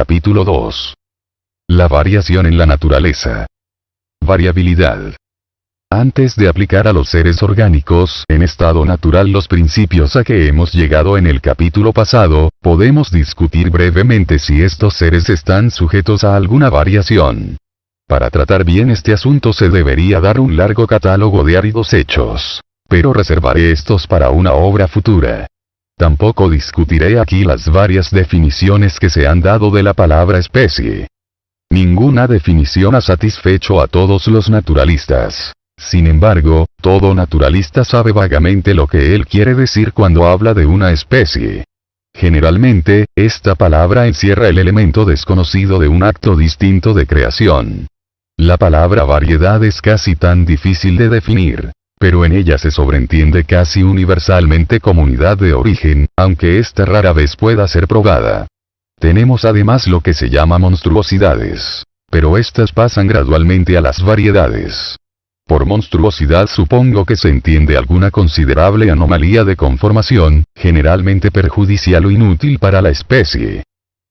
Capítulo 2. La variación en la naturaleza. Variabilidad. Antes de aplicar a los seres orgánicos en estado natural los principios a que hemos llegado en el capítulo pasado, podemos discutir brevemente si estos seres están sujetos a alguna variación. Para tratar bien este asunto se debería dar un largo catálogo de áridos hechos. Pero reservaré estos para una obra futura. Tampoco discutiré aquí las varias definiciones que se han dado de la palabra especie. Ninguna definición ha satisfecho a todos los naturalistas. Sin embargo, todo naturalista sabe vagamente lo que él quiere decir cuando habla de una especie. Generalmente, esta palabra encierra el elemento desconocido de un acto distinto de creación. La palabra variedad es casi tan difícil de definir, pero en ella se sobreentiende casi universalmente como unidad de origen, aunque esta rara vez pueda ser probada. Tenemos además lo que se llama monstruosidades, pero estas pasan gradualmente a las variedades. Por monstruosidad supongo que se entiende alguna considerable anomalía de conformación, generalmente perjudicial o inútil para la especie.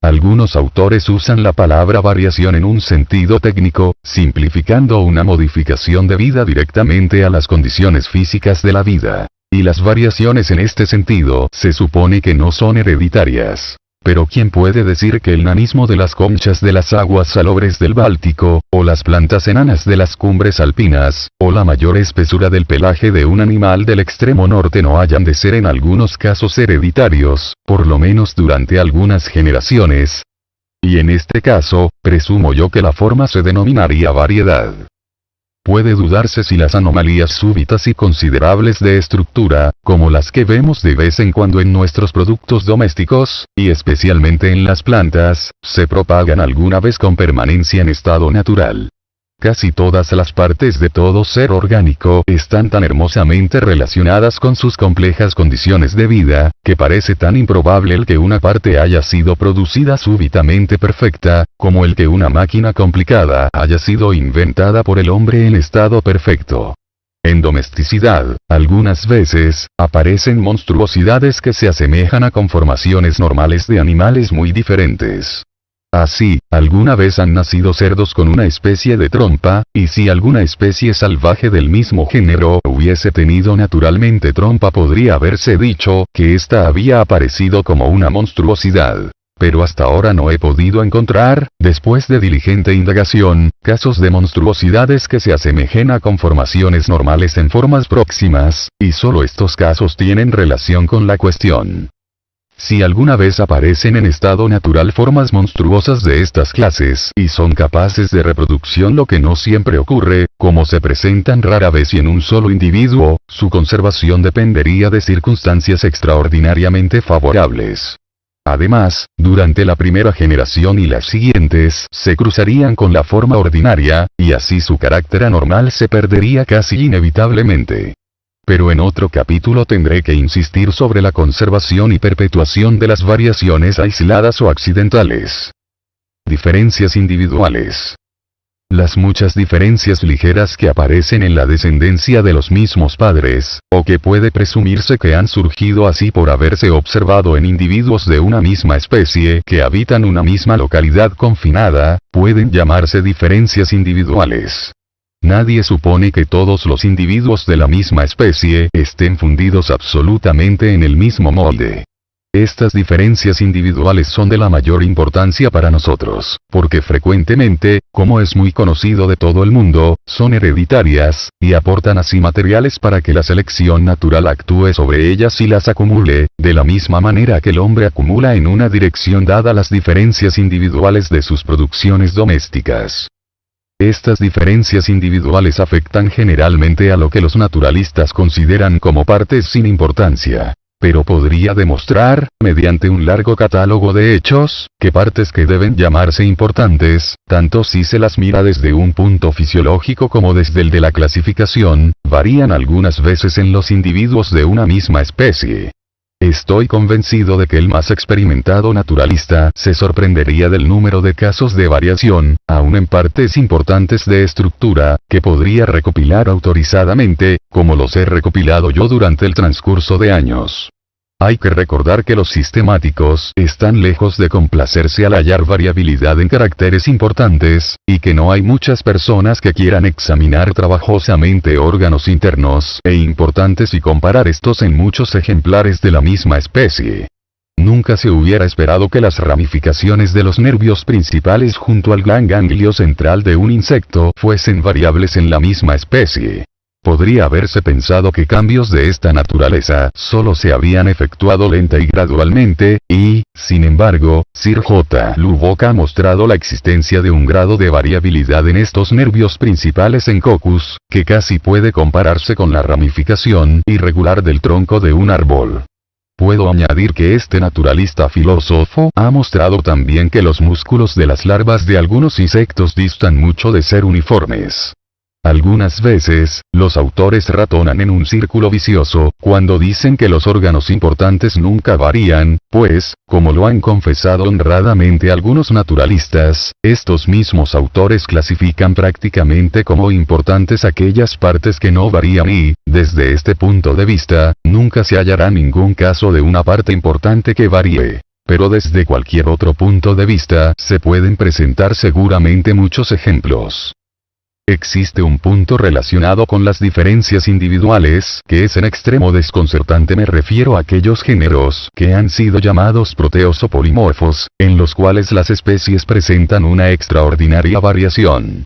Algunos autores usan la palabra variación en un sentido técnico, simplificando una modificación debida directamente a las condiciones físicas de la vida. Y las variaciones en este sentido se supone que no son hereditarias. Pero ¿quién puede decir que el nanismo de las conchas de las aguas salobres del Báltico, o las plantas enanas de las cumbres alpinas, o la mayor espesura del pelaje de un animal del extremo norte no hayan de ser en algunos casos hereditarios, por lo menos durante algunas generaciones? Y en este caso, presumo yo que la forma se denominaría variedad. Puede dudarse si las anomalías súbitas y considerables de estructura, como las que vemos de vez en cuando en nuestros productos domésticos, y especialmente en las plantas, se propagan alguna vez con permanencia en estado natural. Casi todas las partes de todo ser orgánico están tan hermosamente relacionadas con sus complejas condiciones de vida, que parece tan improbable el que una parte haya sido producida súbitamente perfecta, como el que una máquina complicada haya sido inventada por el hombre en estado perfecto. En domesticidad, algunas veces, aparecen monstruosidades que se asemejan a conformaciones normales de animales muy diferentes. Así, alguna vez han nacido cerdos con una especie de trompa, y si alguna especie salvaje del mismo género hubiese tenido naturalmente trompa podría haberse dicho que ésta había aparecido como una monstruosidad. Pero hasta ahora no he podido encontrar, después de diligente indagación, casos de monstruosidades que se asemejen a conformaciones normales en formas próximas, y solo estos casos tienen relación con la cuestión. Si alguna vez aparecen en estado natural formas monstruosas de estas clases y son capaces de reproducción, lo que no siempre ocurre, como se presentan rara vez y en un solo individuo, su conservación dependería de circunstancias extraordinariamente favorables. Además, durante la primera generación y las siguientes se cruzarían con la forma ordinaria, y así su carácter anormal se perdería casi inevitablemente. Pero en otro capítulo tendré que insistir sobre la conservación y perpetuación de las variaciones aisladas o accidentales. Diferencias individuales. Las muchas diferencias ligeras que aparecen en la descendencia de los mismos padres, o que puede presumirse que han surgido así por haberse observado en individuos de una misma especie que habitan una misma localidad confinada, pueden llamarse diferencias individuales. Nadie supone que todos los individuos de la misma especie estén fundidos absolutamente en el mismo molde. Estas diferencias individuales son de la mayor importancia para nosotros, porque frecuentemente, como es muy conocido de todo el mundo, son hereditarias, y aportan así materiales para que la selección natural actúe sobre ellas y las acumule, de la misma manera que el hombre acumula en una dirección dada las diferencias individuales de sus producciones domésticas. Estas diferencias individuales afectan generalmente a lo que los naturalistas consideran como partes sin importancia. Pero podría demostrar, mediante un largo catálogo de hechos, que partes que deben llamarse importantes, tanto si se las mira desde un punto fisiológico como desde el de la clasificación, varían algunas veces en los individuos de una misma especie. Estoy convencido de que el más experimentado naturalista se sorprendería del número de casos de variación, aun en partes importantes de estructura, que podría recopilar autorizadamente, como los he recopilado yo durante el transcurso de años. Hay que recordar que los sistemáticos están lejos de complacerse al hallar variabilidad en caracteres importantes, y que no hay muchas personas que quieran examinar trabajosamente órganos internos e importantes y comparar estos en muchos ejemplares de la misma especie. Nunca se hubiera esperado que las ramificaciones de los nervios principales junto al gran ganglio central de un insecto fuesen variables en la misma especie. Podría haberse pensado que cambios de esta naturaleza solo se habían efectuado lenta y gradualmente, y, sin embargo, Sir J. Lubbock ha mostrado la existencia de un grado de variabilidad en estos nervios principales en Coccus, que casi puede compararse con la ramificación irregular del tronco de un árbol. Puedo añadir que este naturalista filósofo ha mostrado también que los músculos de las larvas de algunos insectos distan mucho de ser uniformes. Algunas veces, los autores ratonan en un círculo vicioso, cuando dicen que los órganos importantes nunca varían, pues, como lo han confesado honradamente algunos naturalistas, estos mismos autores clasifican prácticamente como importantes aquellas partes que no varían y, desde este punto de vista, nunca se hallará ningún caso de una parte importante que varíe. Pero desde cualquier otro punto de vista, se pueden presentar seguramente muchos ejemplos. Existe un punto relacionado con las diferencias individuales que es en extremo desconcertante. Me refiero a aquellos géneros que han sido llamados proteos o polimorfos, en los cuales las especies presentan una extraordinaria variación.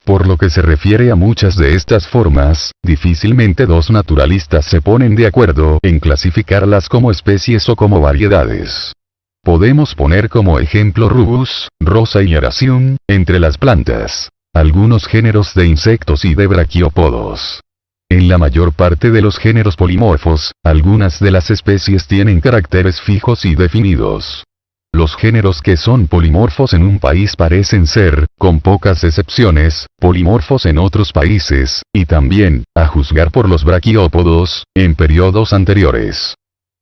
Por lo que se refiere a muchas de estas formas, difícilmente dos naturalistas se ponen de acuerdo en clasificarlas como especies o como variedades. Podemos poner como ejemplo Rubus, Rosa y Aracium, entre las plantas, algunos géneros de insectos y de braquiópodos. En la mayor parte de los géneros polimorfos, algunas de las especies tienen caracteres fijos y definidos. Los géneros que son polimorfos en un país parecen ser, con pocas excepciones, polimorfos en otros países, y también, a juzgar por los braquiópodos, en periodos anteriores.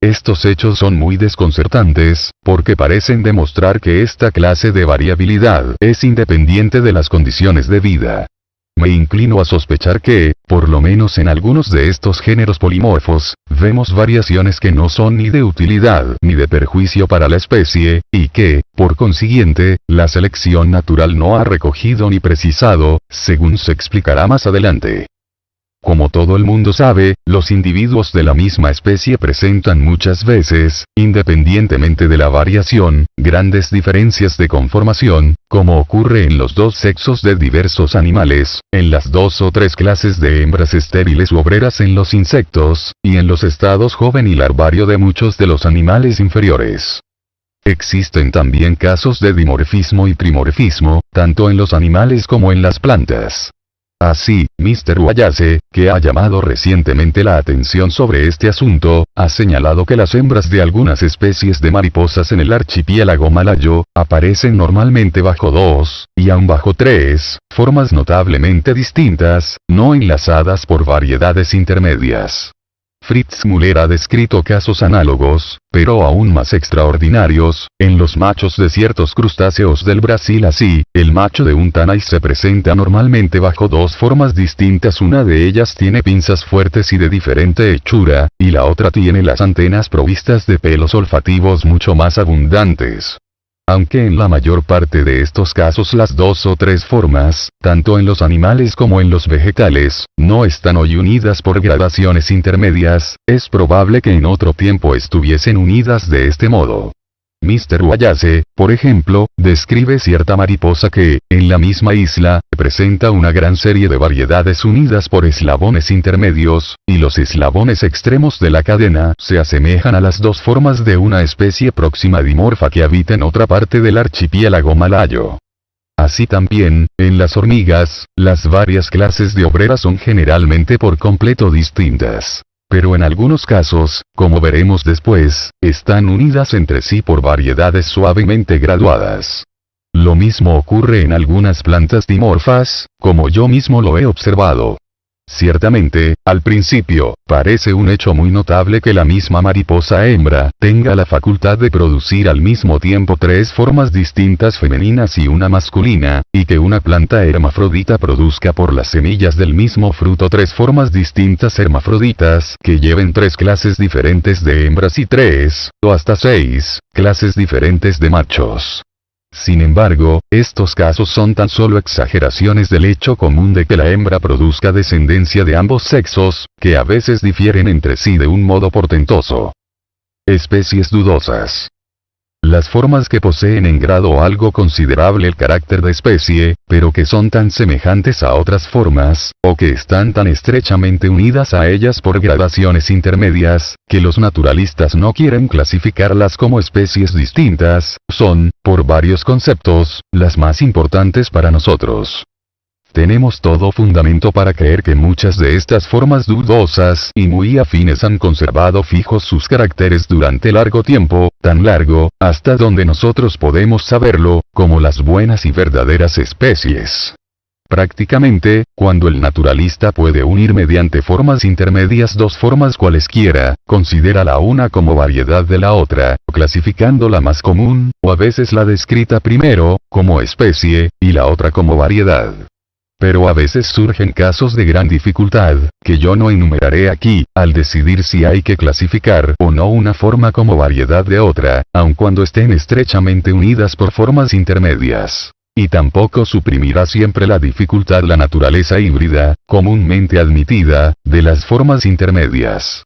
Estos hechos son muy desconcertantes, porque parecen demostrar que esta clase de variabilidad es independiente de las condiciones de vida. Me inclino a sospechar que, por lo menos en algunos de estos géneros polimorfos, vemos variaciones que no son ni de utilidad ni de perjuicio para la especie, y que, por consiguiente, la selección natural no ha recogido ni precisado, según se explicará más adelante. Como todo el mundo sabe, los individuos de la misma especie presentan muchas veces, independientemente de la variación, grandes diferencias de conformación, como ocurre en los dos sexos de diversos animales, en las dos o tres clases de hembras estériles u obreras en los insectos, y en los estados joven y larvario de muchos de los animales inferiores. Existen también casos de dimorfismo y trimorfismo, tanto en los animales como en las plantas. Así, Mr. Wallace, que ha llamado recientemente la atención sobre este asunto, ha señalado que las hembras de algunas especies de mariposas en el archipiélago malayo, aparecen normalmente bajo 2, y aun bajo 3, formas notablemente distintas, no enlazadas por variedades intermedias. Fritz Müller ha descrito casos análogos, pero aún más extraordinarios, en los machos de ciertos crustáceos del Brasil. Así, el macho de un tanay se presenta normalmente bajo dos formas distintas. Una de ellas tiene pinzas fuertes y de diferente hechura, y la otra tiene las antenas provistas de pelos olfativos mucho más abundantes. Aunque en la mayor parte de estos casos las dos o tres formas, tanto en los animales como en los vegetales, no están hoy unidas por gradaciones intermedias, es probable que en otro tiempo estuviesen unidas de este modo. Mr. Wallace, por ejemplo, describe cierta mariposa que, en la misma isla, presenta una gran serie de variedades unidas por eslabones intermedios, y los eslabones extremos de la cadena se asemejan a las dos formas de una especie próxima dimorfa que habita en otra parte del archipiélago malayo. Así también, en las hormigas, las varias clases de obreras son generalmente por completo distintas. Pero en algunos casos, como veremos después, están unidas entre sí por variedades suavemente graduadas. Lo mismo ocurre en algunas plantas dimorfas, como yo mismo lo he observado. Ciertamente, al principio, parece un hecho muy notable que la misma mariposa hembra tenga la facultad de producir al mismo tiempo 3 formas distintas femeninas y una masculina, y que una planta hermafrodita produzca por las semillas del mismo fruto 3 formas distintas hermafroditas que lleven 3 clases diferentes de hembras y 3, o hasta 6, clases diferentes de machos. Sin embargo, estos casos son tan solo exageraciones del hecho común de que la hembra produzca descendencia de ambos sexos, que a veces difieren entre sí de un modo portentoso. Especies dudosas. Las formas que poseen en grado algo considerable el carácter de especie, pero que son tan semejantes a otras formas, o que están tan estrechamente unidas a ellas por gradaciones intermedias, que los naturalistas no quieren clasificarlas como especies distintas, son, por varios conceptos, las más importantes para nosotros. Tenemos todo fundamento para creer que muchas de estas formas dudosas y muy afines han conservado fijos sus caracteres durante largo tiempo, tan largo, hasta donde nosotros podemos saberlo, como las buenas y verdaderas especies. Prácticamente, cuando el naturalista puede unir mediante formas intermedias 2 formas cualesquiera, considera la una como variedad de la otra, clasificando la más común, o a veces la descrita primero, como especie, y la otra como variedad. Pero a veces surgen casos de gran dificultad, que yo no enumeraré aquí, al decidir si hay que clasificar o no una forma como variedad de otra, aun cuando estén estrechamente unidas por formas intermedias. Y tampoco suprimirá siempre la dificultad la naturaleza híbrida, comúnmente admitida, de las formas intermedias.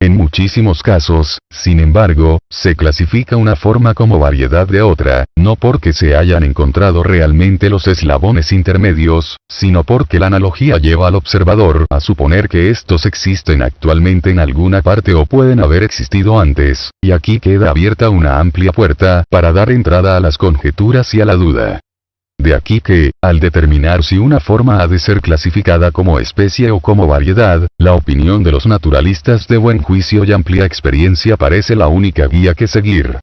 En muchísimos casos, sin embargo, se clasifica una forma como variedad de otra, no porque se hayan encontrado realmente los eslabones intermedios, sino porque la analogía lleva al observador a suponer que estos existen actualmente en alguna parte o pueden haber existido antes, y aquí queda abierta una amplia puerta para dar entrada a las conjeturas y a la duda. De aquí que, al determinar si una forma ha de ser clasificada como especie o como variedad, la opinión de los naturalistas de buen juicio y amplia experiencia parece la única guía que seguir.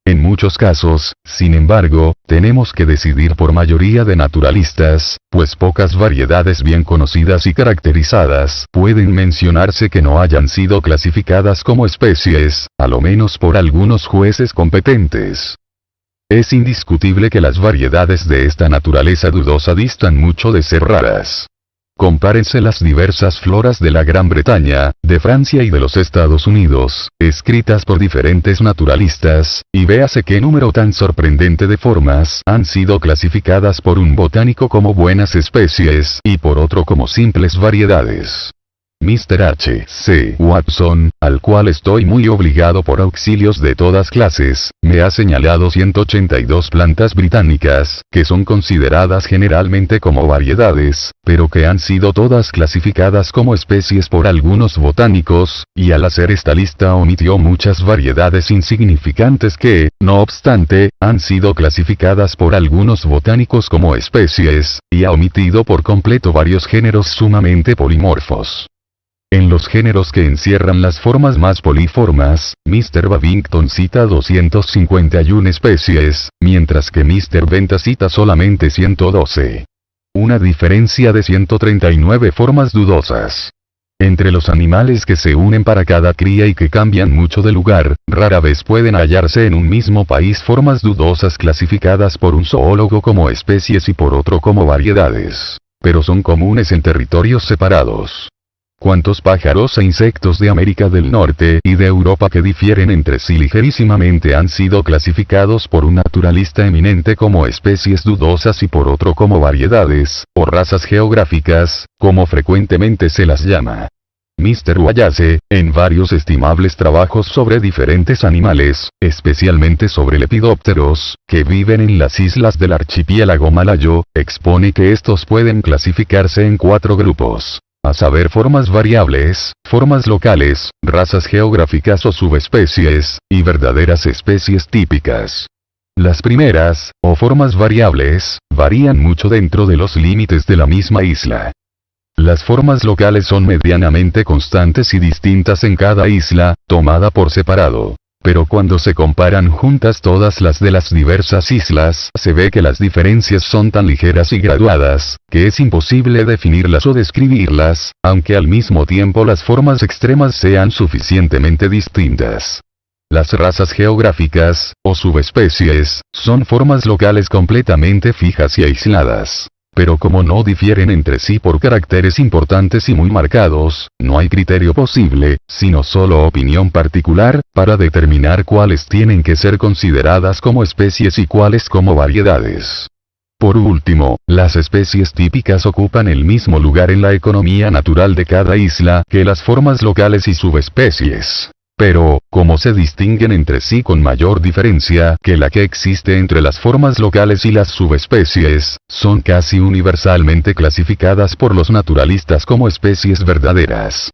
En muchos casos, sin embargo, tenemos que decidir por mayoría de naturalistas, pues pocas variedades bien conocidas y caracterizadas pueden mencionarse que no hayan sido clasificadas como especies, a lo menos por algunos jueces competentes. Es indiscutible que las variedades de esta naturaleza dudosa distan mucho de ser raras. Compárense las diversas floras de la Gran Bretaña, de Francia y de los Estados Unidos, escritas por diferentes naturalistas, y véase qué número tan sorprendente de formas han sido clasificadas por un botánico como buenas especies, y por otro como simples variedades. Mr. H. C. Watson, al cual estoy muy obligado por auxilios de todas clases, me ha señalado 182 plantas británicas, que son consideradas generalmente como variedades, pero que han sido todas clasificadas como especies por algunos botánicos, y al hacer esta lista omitió muchas variedades insignificantes que, no obstante, han sido clasificadas por algunos botánicos como especies, y ha omitido por completo varios géneros sumamente polimorfos. En los géneros que encierran las formas más poliformas, Mr. Babington cita 251 especies, mientras que Mr. Benta cita solamente 112. Una diferencia de 139 formas dudosas. Entre los animales que se unen para cada cría y que cambian mucho de lugar, rara vez pueden hallarse en un mismo país formas dudosas clasificadas por un zoólogo como especies y por otro como variedades. Pero son comunes en territorios separados. ¿Cuántos pájaros e insectos de América del Norte y de Europa que difieren entre sí ligerísimamente han sido clasificados por un naturalista eminente como especies dudosas y por otro como variedades, o razas geográficas, como frecuentemente se las llama? Mr. Wallace, en varios estimables trabajos sobre diferentes animales, especialmente sobre lepidópteros, que viven en las islas del archipiélago malayo, expone que estos pueden clasificarse en 4 grupos. A saber, formas variables, formas locales, razas geográficas o subespecies, y verdaderas especies típicas. Las primeras, o formas variables, varían mucho dentro de los límites de la misma isla. Las formas locales son medianamente constantes y distintas en cada isla, tomada por separado. Pero cuando se comparan juntas todas las de las diversas islas, se ve que las diferencias son tan ligeras y graduadas, que es imposible definirlas o describirlas, aunque al mismo tiempo las formas extremas sean suficientemente distintas. Las razas geográficas, o subespecies, son formas locales completamente fijas y aisladas. Pero como no difieren entre sí por caracteres importantes y muy marcados, no hay criterio posible, sino solo opinión particular, para determinar cuáles tienen que ser consideradas como especies y cuáles como variedades. Por último, las especies típicas ocupan el mismo lugar en la economía natural de cada isla que las formas locales y subespecies. Pero, como se distinguen entre sí con mayor diferencia que la que existe entre las formas locales y las subespecies, son casi universalmente clasificadas por los naturalistas como especies verdaderas.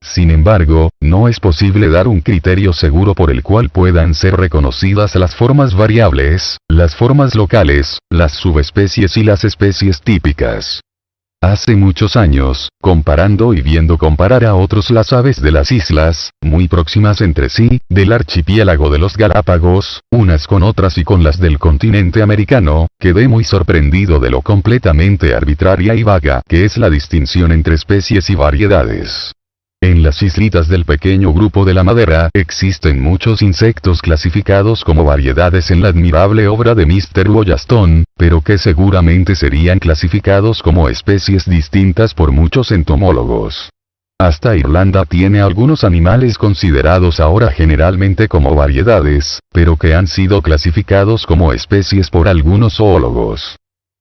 Sin embargo, no es posible dar un criterio seguro por el cual puedan ser reconocidas las formas variables, las formas locales, las subespecies y las especies típicas. Hace muchos años, comparando y viendo comparar a otros las aves de las islas, muy próximas entre sí, del archipiélago de los Galápagos, unas con otras y con las del continente americano, quedé muy sorprendido de lo completamente arbitraria y vaga que es la distinción entre especies y variedades. En las islitas del pequeño grupo de la Madera existen muchos insectos clasificados como variedades en la admirable obra de Mr. Wollaston, pero que seguramente serían clasificados como especies distintas por muchos entomólogos. Hasta Irlanda tiene algunos animales considerados ahora generalmente como variedades, pero que han sido clasificados como especies por algunos zoólogos.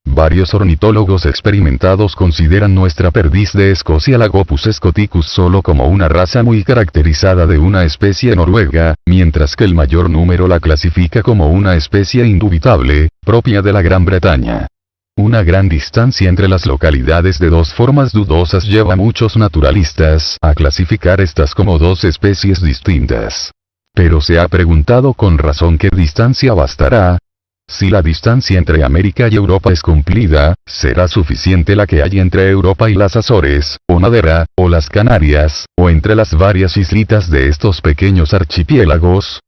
Varios ornitólogos experimentados consideran nuestra perdiz de Escocia Lagopus scoticus solo como una raza muy caracterizada de una especie noruega, mientras que el mayor número la clasifica como una especie indubitable, propia de la Gran Bretaña. Una gran distancia entre las localidades de dos formas dudosas lleva a muchos naturalistas a clasificar estas como dos especies distintas. Pero se ha preguntado con razón qué distancia bastará. Si la distancia entre América y Europa es cumplida, ¿será suficiente la que hay entre Europa y las Azores, o Madeira, o las Canarias, o entre las varias islitas de estos pequeños archipiélagos?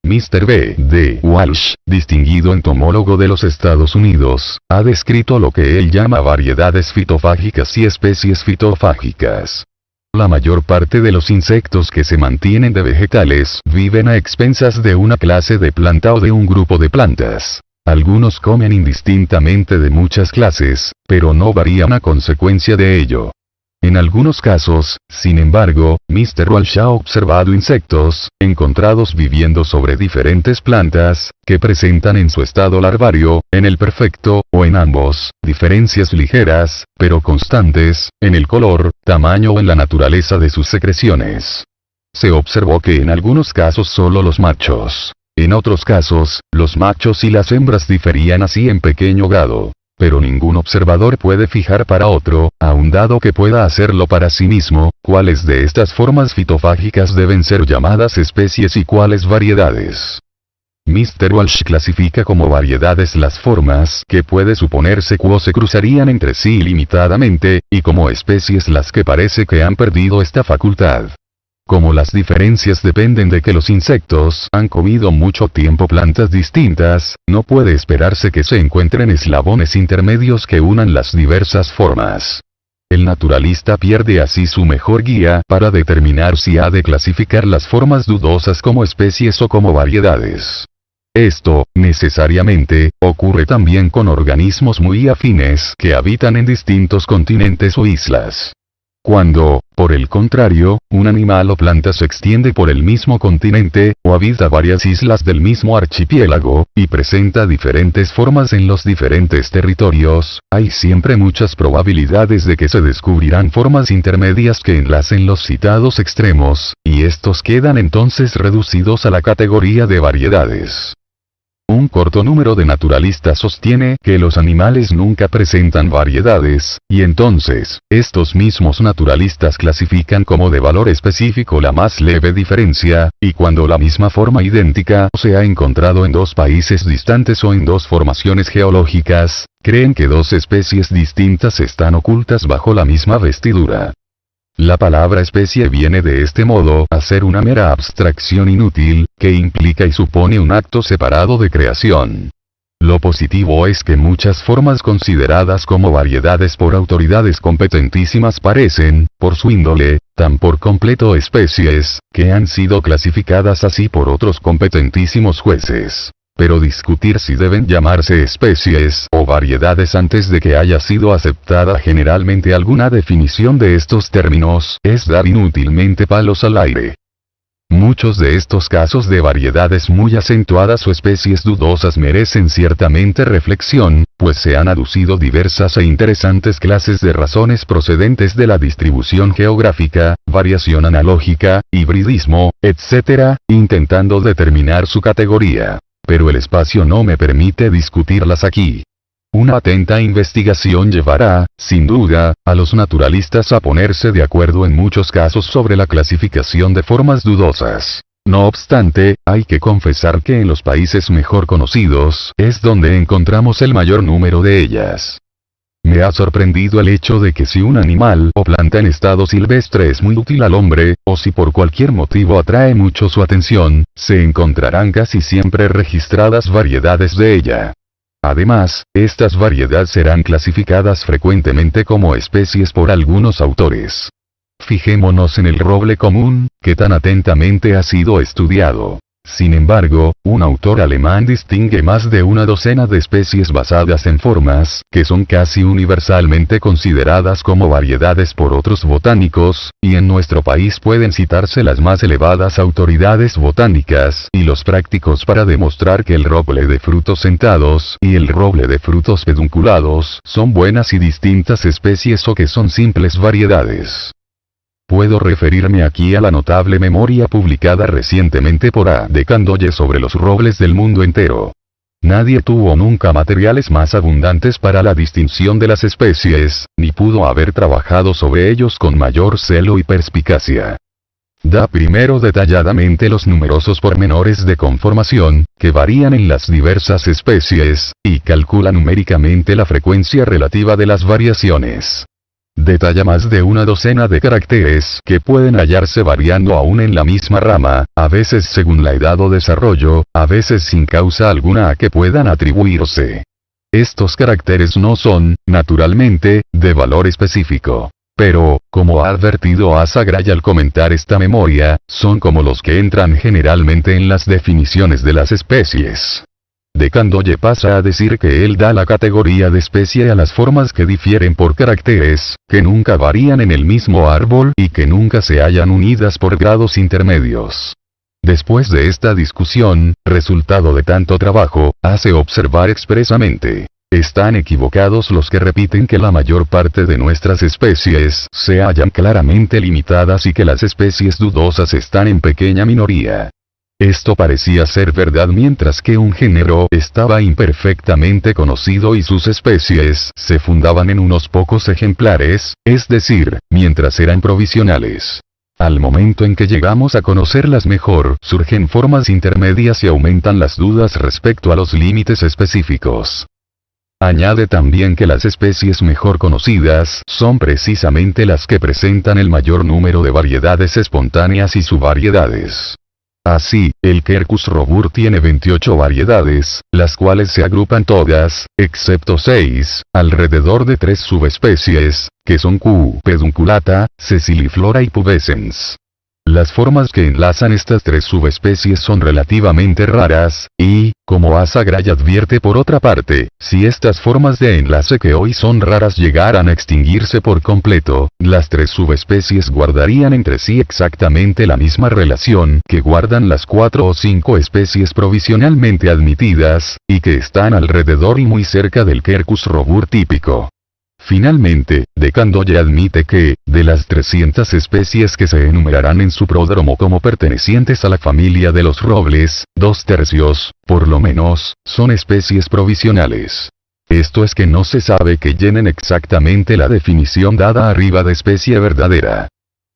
Mr. B. D. Walsh, distinguido entomólogo de los Estados Unidos, ha descrito lo que él llama variedades fitofágicas y especies fitofágicas. La mayor parte de los insectos que se mantienen de vegetales viven a expensas de una clase de planta o de un grupo de plantas. Algunos comen indistintamente de muchas clases, pero no varían a consecuencia de ello. En algunos casos, sin embargo, Mr. Walsh ha observado insectos, encontrados viviendo sobre diferentes plantas, que presentan en su estado larvario, en el perfecto, o en ambos, diferencias ligeras, pero constantes, en el color, tamaño o en la naturaleza de sus secreciones. Se observó que en algunos casos solo los machos. En otros casos, los machos y las hembras diferían así en pequeño grado. Pero ningún observador puede fijar para otro, aun dado que pueda hacerlo para sí mismo, cuáles de estas formas fitofágicas deben ser llamadas especies y cuáles variedades. Mr. Walsh clasifica como variedades las formas que puede suponerse que se cruzarían entre sí ilimitadamente, y como especies las que parece que han perdido esta facultad. Como las diferencias dependen de que los insectos han comido mucho tiempo plantas distintas, no puede esperarse que se encuentren eslabones intermedios que unan las diversas formas. El naturalista pierde así su mejor guía para determinar si ha de clasificar las formas dudosas como especies o como variedades. Esto, necesariamente, ocurre también con organismos muy afines que habitan en distintos continentes o islas. Cuando, por el contrario, un animal o planta se extiende por el mismo continente, o habita varias islas del mismo archipiélago, y presenta diferentes formas en los diferentes territorios, hay siempre muchas probabilidades de que se descubrirán formas intermedias que enlacen los citados extremos, y estos quedan entonces reducidos a la categoría de variedades. Un corto número de naturalistas sostiene que los animales nunca presentan variedades, y entonces, estos mismos naturalistas clasifican como de valor específico la más leve diferencia, y cuando la misma forma idéntica se ha encontrado en dos países distantes o en dos formaciones geológicas, creen que dos especies distintas están ocultas bajo la misma vestidura. La palabra especie viene de este modo a ser una mera abstracción inútil, que implica y supone un acto separado de creación. Lo positivo es que muchas formas consideradas como variedades por autoridades competentísimas parecen, por su índole, tan por completo especies, que han sido clasificadas así por otros competentísimos jueces. Pero discutir si deben llamarse especies o variedades antes de que haya sido aceptada generalmente alguna definición de estos términos, es dar inútilmente palos al aire. Muchos de estos casos de variedades muy acentuadas o especies dudosas merecen ciertamente reflexión, pues se han aducido diversas e interesantes clases de razones procedentes de la distribución geográfica, variación analógica, hibridismo, etc., intentando determinar su categoría. Pero el espacio no me permite discutirlas aquí. Una atenta investigación llevará, sin duda, a los naturalistas a ponerse de acuerdo en muchos casos sobre la clasificación de formas dudosas. No obstante, hay que confesar que en los países mejor conocidos es donde encontramos el mayor número de ellas. Me ha sorprendido el hecho de que si un animal o planta en estado silvestre es muy útil al hombre, o si por cualquier motivo atrae mucho su atención, se encontrarán casi siempre registradas variedades de ella. Además, estas variedades serán clasificadas frecuentemente como especies por algunos autores. Fijémonos en el roble común, que tan atentamente ha sido estudiado. Sin embargo, un autor alemán distingue más de una docena de especies basadas en formas, que son casi universalmente consideradas como variedades por otros botánicos, y en nuestro país pueden citarse las más elevadas autoridades botánicas y los prácticos para demostrar que el roble de frutos sentados y el roble de frutos pedunculados son buenas y distintas especies o que son simples variedades. Puedo referirme aquí a la notable memoria publicada recientemente por A. de Candolle sobre los robles del mundo entero. Nadie tuvo nunca materiales más abundantes para la distinción de las especies, ni pudo haber trabajado sobre ellos con mayor celo y perspicacia. Da primero detalladamente los numerosos pormenores de conformación, que varían en las diversas especies, y calcula numéricamente la frecuencia relativa de las variaciones. Detalla más de una docena de caracteres que pueden hallarse variando aún en la misma rama, a veces según la edad o desarrollo, a veces sin causa alguna a que puedan atribuirse. Estos caracteres no son, naturalmente, de valor específico. Pero, como ha advertido Asa Gray al comentar esta memoria, son como los que entran generalmente en las definiciones de las especies. De Candolle pasa a decir que él da la categoría de especie a las formas que difieren por caracteres, que nunca varían en el mismo árbol y que nunca se hallan unidas por grados intermedios. Después de esta discusión, resultado de tanto trabajo, hace observar expresamente: están equivocados los que repiten que la mayor parte de nuestras especies se hallan claramente limitadas y que las especies dudosas están en pequeña minoría. Esto parecía ser verdad mientras que un género estaba imperfectamente conocido y sus especies se fundaban en unos pocos ejemplares, es decir, mientras eran provisionales. Al momento en que llegamos a conocerlas mejor, surgen formas intermedias y aumentan las dudas respecto a los límites específicos. Añade también que las especies mejor conocidas son precisamente las que presentan el mayor número de variedades espontáneas y subvariedades. Así, el Quercus robur tiene 28 variedades, las cuales se agrupan todas, excepto 6, alrededor de 3 subespecies, que son Q. pedunculata, Ceciliflora y pubescens. Las formas que enlazan estas 3 subespecies son relativamente raras, y, como Asa Gray advierte por otra parte, si estas formas de enlace que hoy son raras llegaran a extinguirse por completo, las 3 subespecies guardarían entre sí exactamente la misma relación que guardan las 4 o 5 especies provisionalmente admitidas, y que están alrededor y muy cerca del Quercus robur típico. Finalmente, De Candolle admite que, de las 300 especies que se enumerarán en su pródromo como pertenecientes a la familia de los robles, 2/3, por lo menos, son especies provisionales. Esto es que no se sabe que llenen exactamente la definición dada arriba de especie verdadera.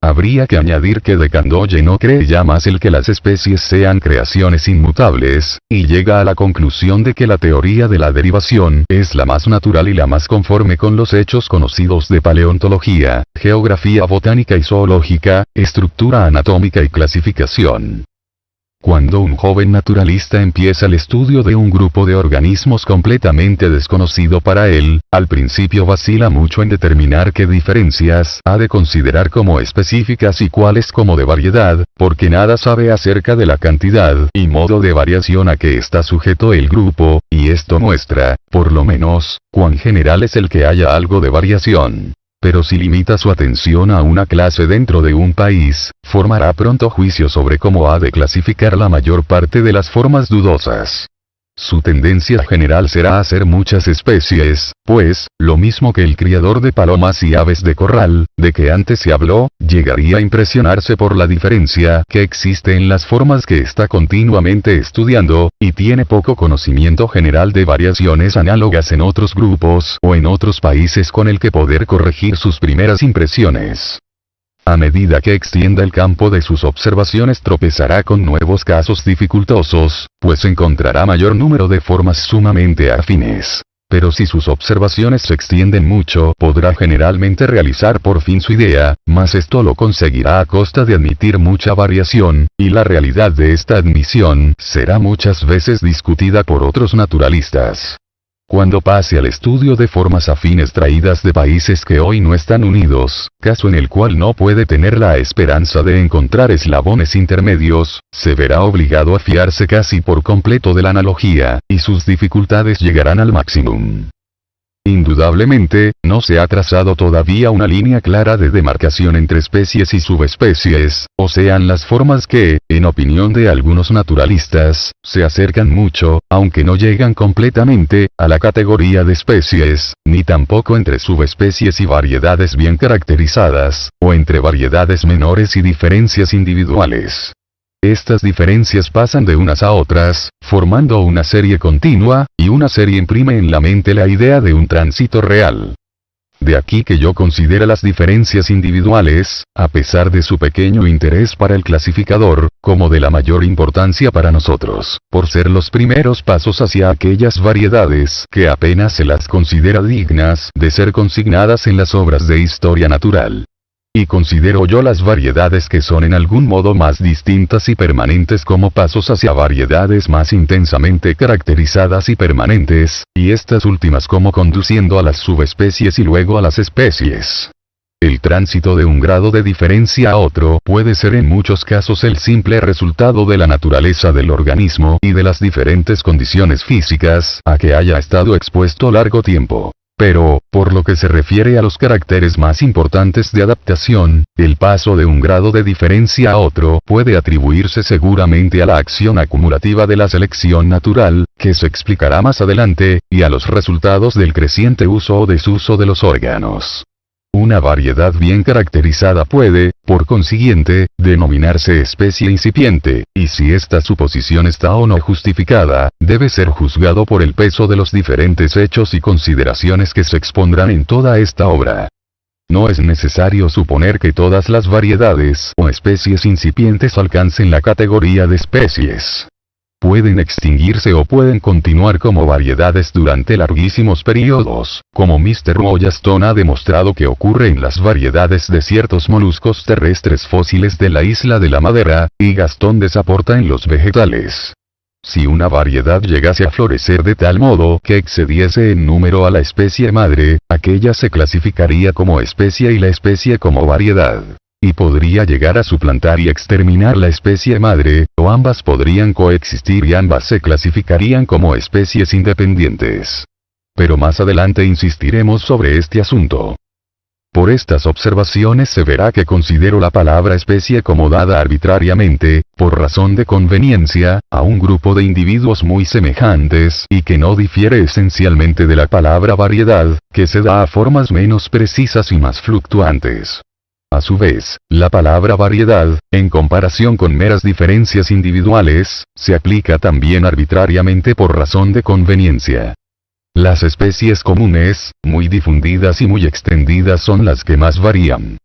Habría que añadir que de Candolle no cree ya más el que las especies sean creaciones inmutables, y llega a la conclusión de que la teoría de la derivación es la más natural y la más conforme con los hechos conocidos de paleontología, geografía botánica y zoológica, estructura anatómica y clasificación. Cuando un joven naturalista empieza el estudio de un grupo de organismos completamente desconocido para él, al principio vacila mucho en determinar qué diferencias ha de considerar como específicas y cuáles como de variedad, porque nada sabe acerca de la cantidad y modo de variación a que está sujeto el grupo, y esto muestra, por lo menos, cuán general es el que haya algo de variación. Pero si limita su atención a una clase dentro de un país, formará pronto juicio sobre cómo ha de clasificar la mayor parte de las formas dudosas. Su tendencia general será hacer muchas especies, pues, lo mismo que el criador de palomas y aves de corral, de que antes se habló, llegaría a impresionarse por la diferencia que existe en las formas que está continuamente estudiando, y tiene poco conocimiento general de variaciones análogas en otros grupos o en otros países con el que poder corregir sus primeras impresiones. A medida que extienda el campo de sus observaciones tropezará con nuevos casos dificultosos, pues encontrará mayor número de formas sumamente afines. Pero si sus observaciones se extienden mucho, podrá generalmente realizar por fin su idea, mas esto lo conseguirá a costa de admitir mucha variación, y la realidad de esta admisión será muchas veces discutida por otros naturalistas. Cuando pase al estudio de formas afines traídas de países que hoy no están unidos, caso en el cual no puede tener la esperanza de encontrar eslabones intermedios, se verá obligado a fiarse casi por completo de la analogía, y sus dificultades llegarán al máximum. Indudablemente, no se ha trazado todavía una línea clara de demarcación entre especies y subespecies, o sean las formas que, en opinión de algunos naturalistas, se acercan mucho, aunque no llegan completamente, a la categoría de especies, ni tampoco entre subespecies y variedades bien caracterizadas, o entre variedades menores y diferencias individuales. Estas diferencias pasan de unas a otras, formando una serie continua, y una serie imprime en la mente la idea de un tránsito real. De aquí que yo considere las diferencias individuales, a pesar de su pequeño interés para el clasificador, como de la mayor importancia para nosotros, por ser los primeros pasos hacia aquellas variedades que apenas se las considera dignas de ser consignadas en las obras de historia natural. Y considero yo las variedades que son en algún modo más distintas y permanentes como pasos hacia variedades más intensamente caracterizadas y permanentes, y estas últimas como conduciendo a las subespecies y luego a las especies. El tránsito de un grado de diferencia a otro puede ser en muchos casos el simple resultado de la naturaleza del organismo y de las diferentes condiciones físicas a que haya estado expuesto largo tiempo. Pero, por lo que se refiere a los caracteres más importantes de adaptación, el paso de un grado de diferencia a otro puede atribuirse seguramente a la acción acumulativa de la selección natural, que se explicará más adelante, y a los resultados del creciente uso o desuso de los órganos. Una variedad bien caracterizada puede, por consiguiente, denominarse especie incipiente, y si esta suposición está o no justificada, debe ser juzgado por el peso de los diferentes hechos y consideraciones que se expondrán en toda esta obra. No es necesario suponer que todas las variedades o especies incipientes alcancen la categoría de especies. Pueden extinguirse o pueden continuar como variedades durante larguísimos periodos, como Mr. Wollaston ha demostrado que ocurre en las variedades de ciertos moluscos terrestres fósiles de la isla de la Madera, y Gaston desaporta en los vegetales. Si una variedad llegase a florecer de tal modo que excediese en número a la especie madre, aquella se clasificaría como especie y la especie como variedad. Y podría llegar a suplantar y exterminar la especie madre, o ambas podrían coexistir y ambas se clasificarían como especies independientes. Pero más adelante insistiremos sobre este asunto. Por estas observaciones se verá que considero la palabra especie como dada arbitrariamente, por razón de conveniencia, a un grupo de individuos muy semejantes y que no difiere esencialmente de la palabra variedad, que se da a formas menos precisas y más fluctuantes. A su vez, la palabra variedad, en comparación con meras diferencias individuales, se aplica también arbitrariamente por razón de conveniencia. Las especies comunes, muy difundidas y muy extendidas son las que más varían.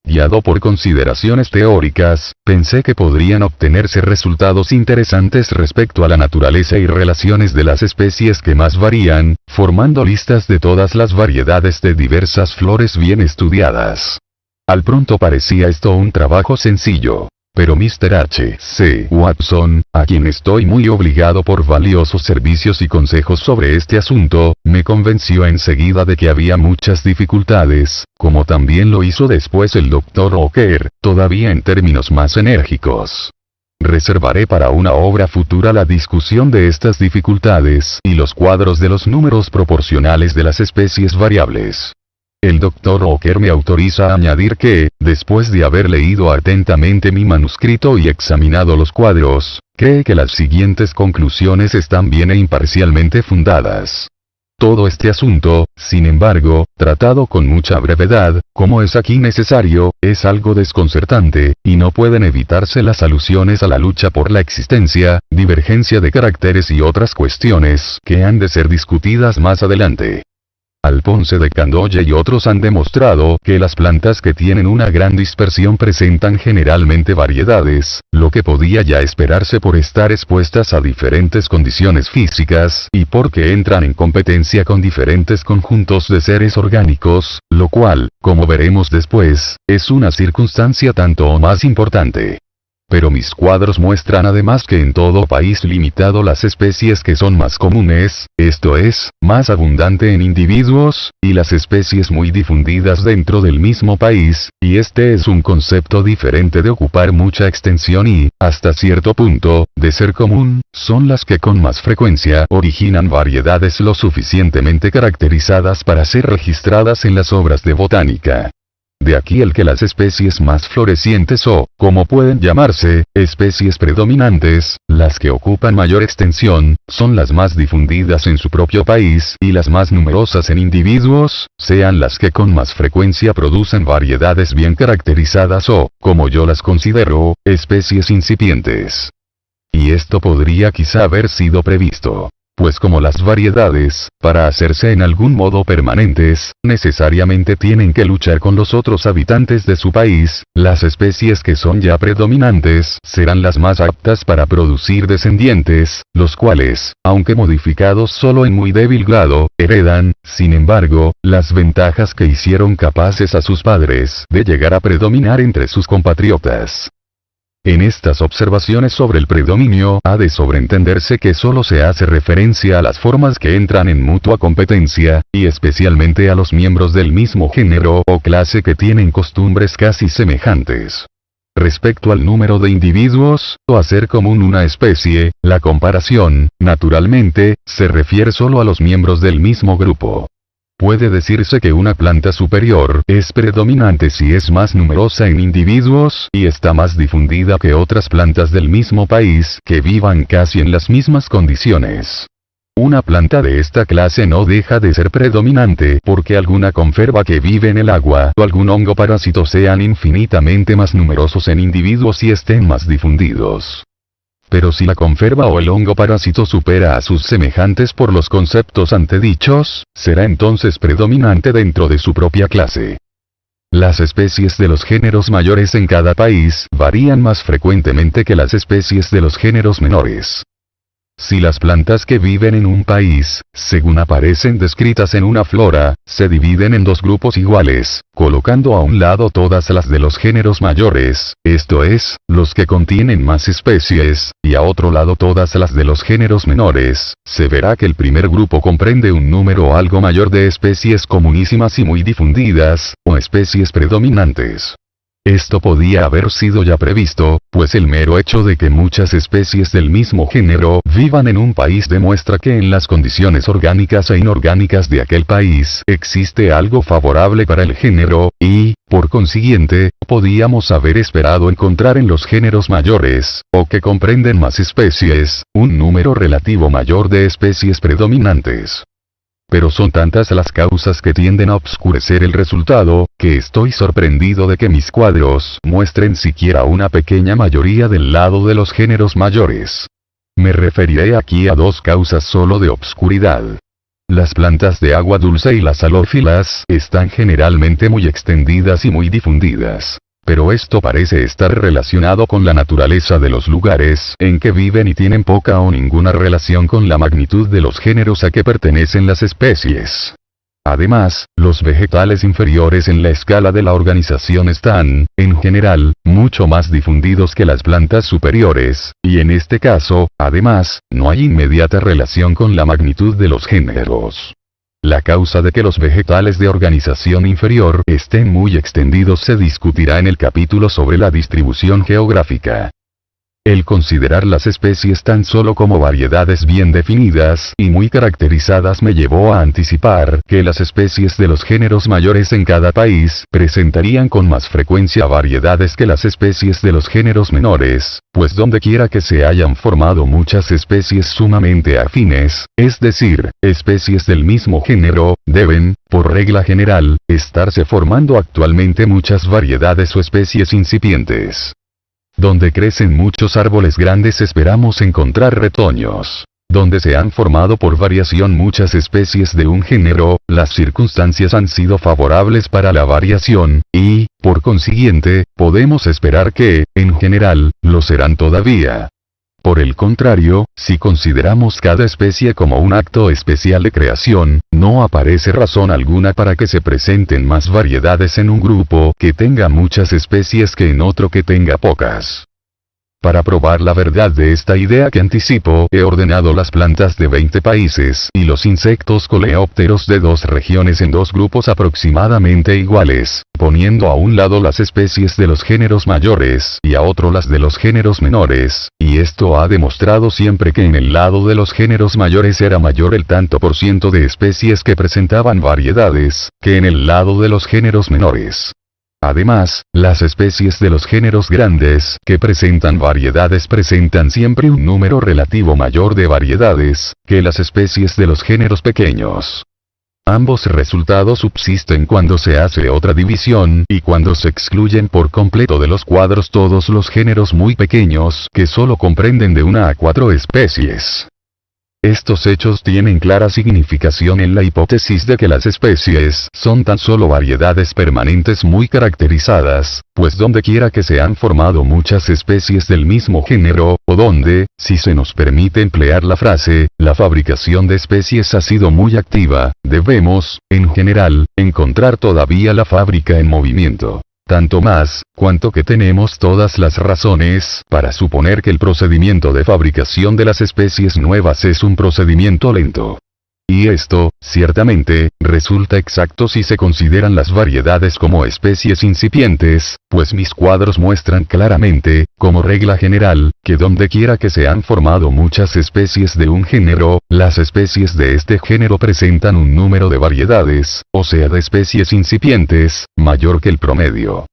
guiado por consideraciones teóricas, pensé que podrían obtenerse resultados interesantes respecto a la naturaleza y relaciones de las especies que más varían, formando listas de todas las variedades de diversas flores bien estudiadas. Al pronto parecía esto un trabajo sencillo. Pero Mr. H. C. Watson, a quien estoy muy obligado por valiosos servicios y consejos sobre este asunto, me convenció enseguida de que había muchas dificultades, como también lo hizo después el Dr. Ocker, todavía en términos más enérgicos. Reservaré para una obra futura la discusión de estas dificultades y los cuadros de los números proporcionales de las especies variables. El Dr. Ocker me autoriza a añadir que, después de haber leído atentamente mi manuscrito y examinado los cuadros, cree que las siguientes conclusiones están bien e imparcialmente fundadas. Todo este asunto, sin embargo, tratado con mucha brevedad, como es aquí necesario, es algo desconcertante, y no pueden evitarse las alusiones a la lucha por la existencia, divergencia de caracteres y otras cuestiones que han de ser discutidas más adelante. Alphonse de Candolle y otros han demostrado que las plantas que tienen una gran dispersión presentan generalmente variedades, lo que podía ya esperarse por estar expuestas a diferentes condiciones físicas y porque entran en competencia con diferentes conjuntos de seres orgánicos, lo cual, como veremos después, es una circunstancia tanto o más importante. Pero mis cuadros muestran además que en todo país limitado las especies que son más comunes, esto es, más abundante en individuos, y las especies muy difundidas dentro del mismo país, y este es un concepto diferente de ocupar mucha extensión y, hasta cierto punto, de ser común, son las que con más frecuencia originan variedades lo suficientemente caracterizadas para ser registradas en las obras de botánica. De aquí el que las especies más florecientes o, como pueden llamarse, especies predominantes, las que ocupan mayor extensión, son las más difundidas en su propio país y las más numerosas en individuos, sean las que con más frecuencia producen variedades bien caracterizadas o, como yo las considero, especies incipientes. Y esto podría quizá haber sido previsto. Pues como las variedades, para hacerse en algún modo permanentes, necesariamente tienen que luchar con los otros habitantes de su país, las especies que son ya predominantes serán las más aptas para producir descendientes, los cuales, aunque modificados solo en muy débil grado, heredan, sin embargo, las ventajas que hicieron capaces a sus padres de llegar a predominar entre sus compatriotas. En estas observaciones sobre el predominio ha de sobreentenderse que solo se hace referencia a las formas que entran en mutua competencia, y especialmente a los miembros del mismo género o clase que tienen costumbres casi semejantes. Respecto al número de individuos, o hacer común una especie, la comparación, naturalmente, se refiere solo a los miembros del mismo grupo. Puede decirse que una planta superior es predominante si es más numerosa en individuos y está más difundida que otras plantas del mismo país que vivan casi en las mismas condiciones. Una planta de esta clase no deja de ser predominante porque alguna conferva que vive en el agua o algún hongo parásito sean infinitamente más numerosos en individuos y estén más difundidos. Pero si la conferva o el hongo parásito supera a sus semejantes por los conceptos antedichos, será entonces predominante dentro de su propia clase. Las especies de los géneros mayores en cada país varían más frecuentemente que las especies de los géneros menores. Si las plantas que viven en un país, según aparecen descritas en una flora, se dividen en dos grupos iguales, colocando a un lado todas las de los géneros mayores, esto es, los que contienen más especies, y a otro lado todas las de los géneros menores, se verá que el primer grupo comprende un número algo mayor de especies comunísimas y muy difundidas, o especies predominantes. Esto podía haber sido ya previsto, pues el mero hecho de que muchas especies del mismo género vivan en un país demuestra que en las condiciones orgánicas e inorgánicas de aquel país existe algo favorable para el género, y, por consiguiente, podíamos haber esperado encontrar en los géneros mayores, o que comprenden más especies, un número relativo mayor de especies predominantes. Pero son tantas las causas que tienden a obscurecer el resultado, que estoy sorprendido de que mis cuadros muestren siquiera una pequeña mayoría del lado de los géneros mayores. Me referiré aquí a dos causas solo de obscuridad. Las plantas de agua dulce y las halófilas están generalmente muy extendidas y muy difundidas. Pero esto parece estar relacionado con la naturaleza de los lugares en que viven y tienen poca o ninguna relación con la magnitud de los géneros a que pertenecen las especies. Además, los vegetales inferiores en la escala de la organización están, en general, mucho más difundidos que las plantas superiores, y en este caso, además, no hay inmediata relación con la magnitud de los géneros. La causa de que los vegetales de organización inferior estén muy extendidos se discutirá en el capítulo sobre la distribución geográfica. El considerar las especies tan solo como variedades bien definidas y muy caracterizadas me llevó a anticipar que las especies de los géneros mayores en cada país presentarían con más frecuencia variedades que las especies de los géneros menores, pues dondequiera que se hayan formado muchas especies sumamente afines, es decir, especies del mismo género, deben, por regla general, estarse formando actualmente muchas variedades o especies incipientes. Donde crecen muchos árboles grandes esperamos encontrar retoños. Donde se han formado por variación muchas especies de un género, las circunstancias han sido favorables para la variación, y, por consiguiente, podemos esperar que, en general, lo serán todavía. Por el contrario, si consideramos cada especie como un acto especial de creación, no aparece razón alguna para que se presenten más variedades en un grupo que tenga muchas especies que en otro que tenga pocas. Para probar la verdad de esta idea que anticipo, he ordenado las plantas de 20 países y los insectos coleópteros de 2 regiones en 2 grupos aproximadamente iguales, poniendo a un lado las especies de los géneros mayores y a otro las de los géneros menores, y esto ha demostrado siempre que en el lado de los géneros mayores era mayor el tanto por ciento de especies que presentaban variedades, que en el lado de los géneros menores. Además, las especies de los géneros grandes que presentan variedades presentan siempre un número relativo mayor de variedades que las especies de los géneros pequeños. Ambos resultados subsisten cuando se hace otra división y cuando se excluyen por completo de los cuadros todos los géneros muy pequeños que solo comprenden de 1 a 4 especies. Estos hechos tienen clara significación en la hipótesis de que las especies son tan solo variedades permanentes muy caracterizadas, pues dondequiera que se han formado muchas especies del mismo género, o donde, si se nos permite emplear la frase, la fabricación de especies ha sido muy activa, debemos, en general, encontrar todavía la fábrica en movimiento. Tanto más, cuanto que tenemos todas las razones para suponer que el procedimiento de fabricación de las especies nuevas es un procedimiento lento. Y esto, ciertamente, resulta exacto si se consideran las variedades como especies incipientes, pues mis cuadros muestran claramente, como regla general, que dondequiera que se han formado muchas especies de un género, las especies de este género presentan un número de variedades, o sea de especies incipientes, mayor que el promedio.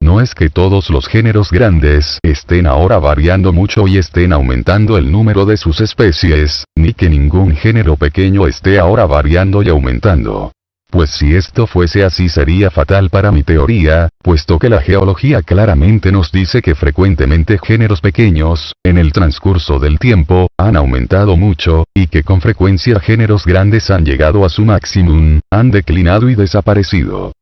No es que todos los géneros grandes estén ahora variando mucho y estén aumentando el número de sus especies, ni que ningún género pequeño esté ahora variando y aumentando. Pues si esto fuese así sería fatal para mi teoría, puesto que la geología claramente nos dice que frecuentemente géneros pequeños, en el transcurso del tiempo, han aumentado mucho, y que con frecuencia géneros grandes han llegado a su máximum, han declinado y desaparecido.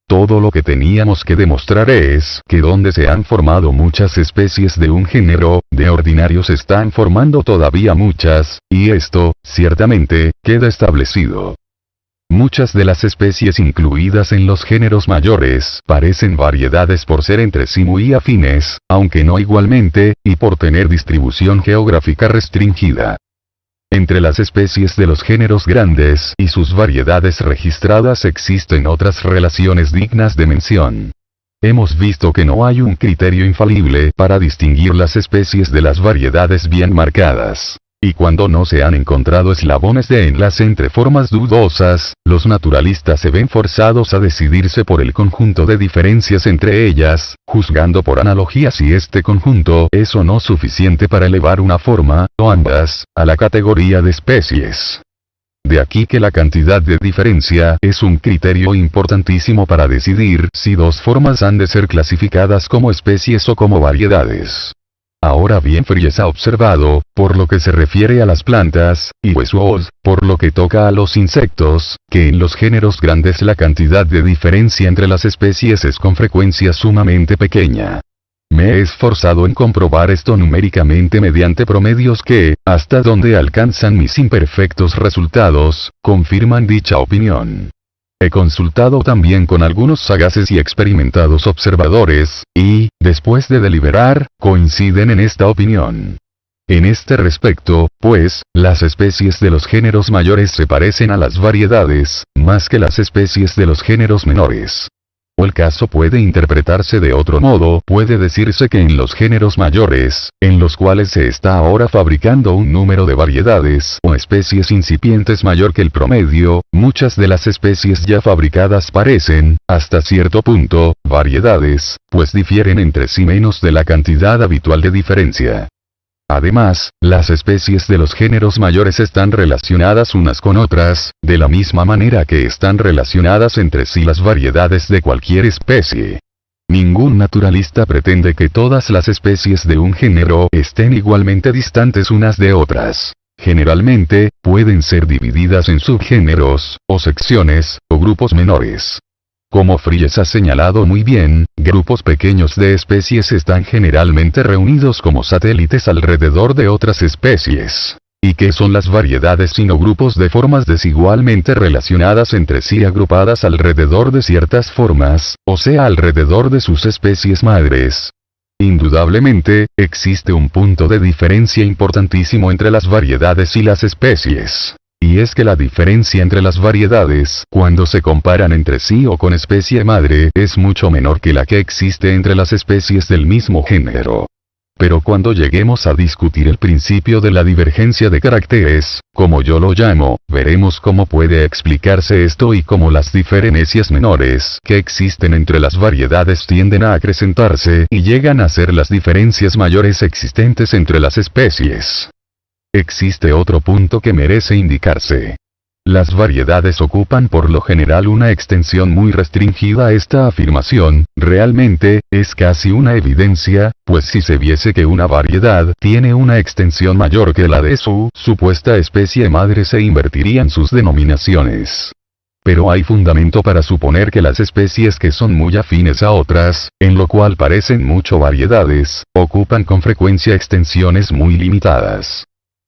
Todo lo que teníamos que demostrar es que donde se han formado muchas especies de un género, de ordinario se están formando todavía muchas, y esto, ciertamente, queda establecido. Muchas de las especies incluidas en los géneros mayores parecen variedades por ser entre sí muy afines, aunque no igualmente, y por tener distribución geográfica restringida. Entre las especies de los géneros grandes y sus variedades registradas existen otras relaciones dignas de mención. Hemos visto que no hay un criterio infalible para distinguir las especies de las variedades bien marcadas. Y cuando no se han encontrado eslabones de enlace entre formas dudosas, los naturalistas se ven forzados a decidirse por el conjunto de diferencias entre ellas, juzgando por analogía si este conjunto es o no suficiente para elevar una forma, o ambas, a la categoría de especies. De aquí que la cantidad de diferencia es un criterio importantísimo para decidir si 2 formas han de ser clasificadas como especies o como variedades. Ahora bien, Fries ha observado, por lo que se refiere a las plantas, y Westwood, por lo que toca a los insectos, que en los géneros grandes la cantidad de diferencia entre las especies es con frecuencia sumamente pequeña. Me he esforzado en comprobar esto numéricamente mediante promedios que, hasta donde alcanzan mis imperfectos resultados, confirman dicha opinión. He consultado también con algunos sagaces y experimentados observadores, y, después de deliberar, coinciden en esta opinión. En este respecto, pues, las especies de los géneros mayores se parecen a las variedades, más que las especies de los géneros menores. O el caso puede interpretarse de otro modo, puede decirse que en los géneros mayores, en los cuales se está ahora fabricando un número de variedades o especies incipientes mayor que el promedio, muchas de las especies ya fabricadas parecen, hasta cierto punto, variedades, pues difieren entre sí menos de la cantidad habitual de diferencia. Además, las especies de los géneros mayores están relacionadas unas con otras, de la misma manera que están relacionadas entre sí las variedades de cualquier especie. Ningún naturalista pretende que todas las especies de un género estén igualmente distantes unas de otras. Generalmente, pueden ser divididas en subgéneros, o secciones, o grupos menores. Como Fries ha señalado muy bien, grupos pequeños de especies están generalmente reunidos como satélites alrededor de otras especies. ¿Y qué son las variedades sino grupos de formas desigualmente relacionadas entre sí agrupadas alrededor de ciertas formas, o sea alrededor de sus especies madres? Indudablemente, existe un punto de diferencia importantísimo entre las variedades y las especies. Y es que la diferencia entre las variedades, cuando se comparan entre sí o con especie madre, es mucho menor que la que existe entre las especies del mismo género. Pero cuando lleguemos a discutir el principio de la divergencia de caracteres, como yo lo llamo, veremos cómo puede explicarse esto y cómo las diferencias menores que existen entre las variedades tienden a acrecentarse y llegan a ser las diferencias mayores existentes entre las especies. Existe otro punto que merece indicarse. Las variedades ocupan por lo general una extensión muy restringida. Esta afirmación, realmente, es casi una evidencia, pues si se viese que una variedad tiene una extensión mayor que la de su supuesta especie madre se invertirían sus denominaciones. Pero hay fundamento para suponer que las especies que son muy afines a otras, en lo cual parecen mucho variedades, ocupan con frecuencia extensiones muy limitadas.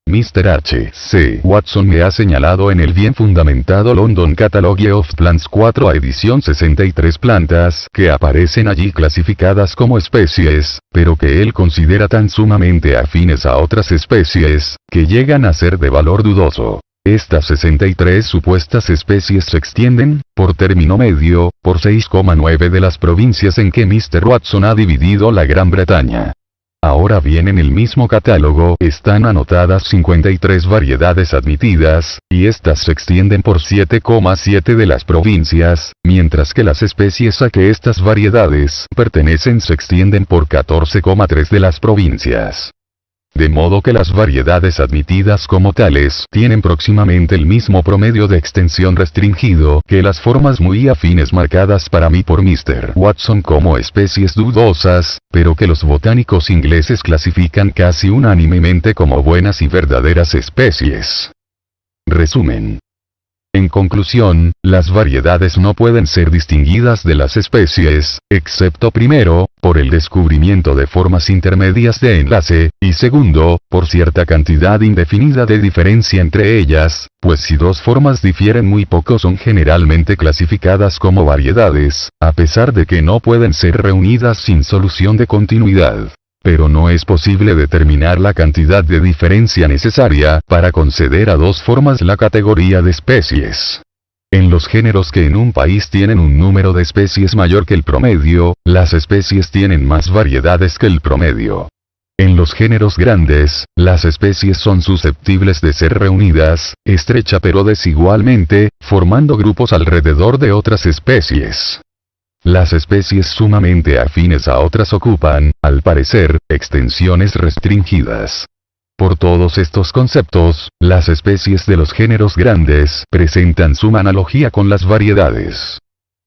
Mr. H. C. Watson me ha señalado en el bien fundamentado London Catalogue of Plants 4 a edición 63 plantas que aparecen allí clasificadas como especies, pero que él considera tan sumamente afines a otras especies, que llegan a ser de valor dudoso. Estas 63 supuestas especies se extienden, por término medio, por 6,9 de las provincias en que Mr. Watson ha dividido la Gran Bretaña. Ahora bien, en el mismo catálogo están anotadas 53 variedades admitidas, y estas se extienden por 7,7 de las provincias, mientras que las especies a que estas variedades pertenecen se extienden por 14,3 de las provincias. De modo que las variedades admitidas como tales tienen próximamente el mismo promedio de extensión restringido que las formas muy afines marcadas para mí por Mr. Watson como especies dudosas, pero que los botánicos ingleses clasifican casi unánimemente como buenas y verdaderas especies. Resumen. En conclusión, las variedades no pueden ser distinguidas de las especies, excepto primero, por el descubrimiento de formas intermedias de enlace, y segundo, por cierta cantidad indefinida de diferencia entre ellas, pues si dos formas difieren muy poco son generalmente clasificadas como variedades, a pesar de que no pueden ser reunidas sin solución de continuidad. Pero no es posible determinar la cantidad de diferencia necesaria para conceder a dos formas la categoría de especies. En los géneros que en un país tienen un número de especies mayor que el promedio, las especies tienen más variedades que el promedio. En los géneros grandes, las especies son susceptibles de ser reunidas, estrecha pero desigualmente, formando grupos alrededor de otras especies. Las especies sumamente afines a otras ocupan, al parecer, extensiones restringidas. Por todos estos conceptos, las especies de los géneros grandes presentan suma analogía con las variedades.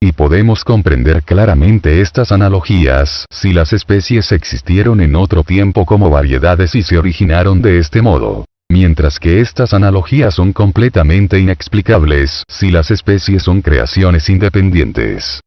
Y podemos comprender claramente estas analogías si las especies existieron en otro tiempo como variedades y se originaron de este modo. Mientras que estas analogías son completamente inexplicables si las especies son creaciones independientes.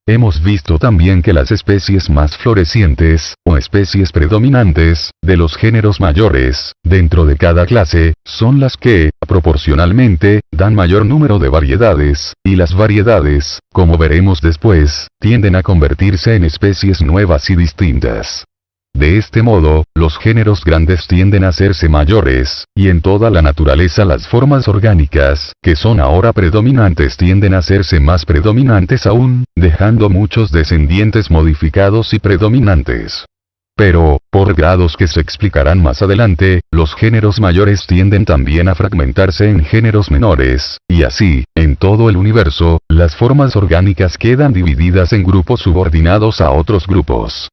Hemos visto también que las especies más florecientes, o especies predominantes, de los géneros mayores, dentro de cada clase, son las que, proporcionalmente, dan mayor número de variedades, y las variedades, como veremos después, tienden a convertirse en especies nuevas y distintas. De este modo, los géneros grandes tienden a hacerse mayores, y en toda la naturaleza las formas orgánicas, que son ahora predominantes tienden a hacerse más predominantes aún, dejando muchos descendientes modificados y predominantes. Pero, por grados que se explicarán más adelante, los géneros mayores tienden también a fragmentarse en géneros menores, y así, en todo el universo, las formas orgánicas quedan divididas en grupos subordinados a otros grupos.